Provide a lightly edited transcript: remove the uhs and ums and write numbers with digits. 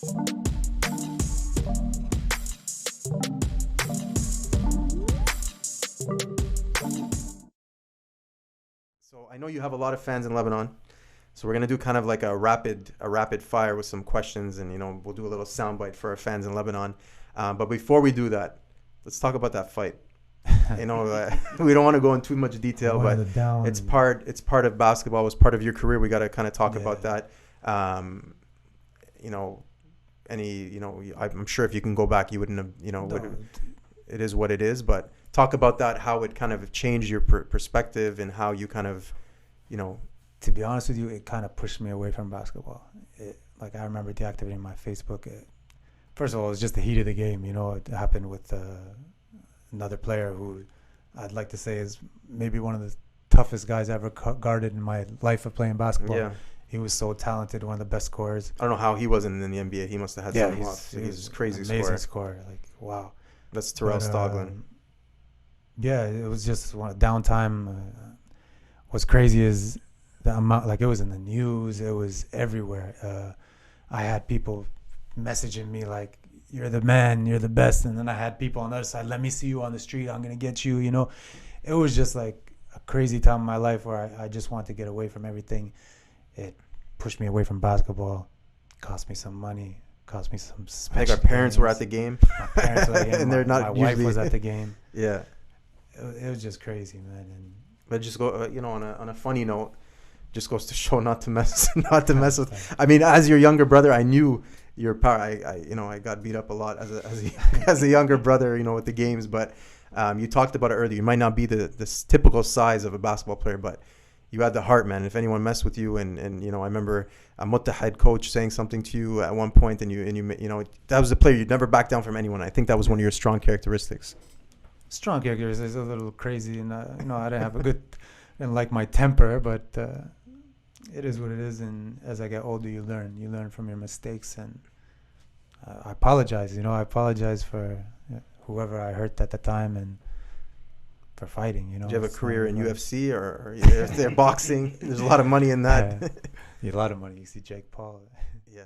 So I know you have a lot of fans in Lebanon. So we're gonna do kind of like a rapid fire with some questions, and we'll do a little soundbite for our fans in Lebanon. But before we do that, let's talk about that fight. We don't want to go in too much detail, but it's part of basketball. It was part of your career. We got to kind of talk about that. I'm sure if you can go back, you wouldn't have. It is what it is. But talk about that, how it kind of changed your perspective, and how you kind of, To be honest with you, it kind of pushed me away from basketball. I remember deactivating my Facebook. First of all, it was just the heat of the game. It happened with another player who I'd like to say is maybe one of the toughest guys I ever guarded in my life of playing basketball. Yeah. He was so talented, one of the best scorers. I don't know how he wasn't in the NBA. He must have had something off. He's crazy amazing scorer. Wow. That's Terrell Stoglin. Yeah, it was just downtime. What's crazy is the amount, it was in the news. It was everywhere. I had people messaging me like, "You're the man, you're the best." And then I had people on the other side, "Let me see you on the street. I'm going to get you." It was just like a crazy time in my life where I just wanted to get away from everything. It pushed me away from basketball, cost me some money, cost me some I think our parents were at the game. My parents were at the game. And they're not my usually... wife was at the game. Yeah. It was just crazy, man. But just go, on a funny note, just goes to show not to mess with. I mean, as your younger brother, I knew your power. I got beat up a lot as a younger brother, with the games. But you talked about it earlier. You might not be the typical size of a basketball player, but you had the heart, man. If anyone messed with you, and I remember Mutta head coach saying something to you at one point, and you that was a player you'd never back down from anyone. I think that was one of your strong characteristics. Strong characteristics is a little crazy, and I didn't have didn't like my temper, but it is what it is. And as I get older, you learn from your mistakes, and I apologize. I apologize for whoever I hurt at the time and for fighting. Do you have a career in UFC or they're boxing? There's a lot of money in that. Yeah, a lot of money. You see Jake Paul. Yeah.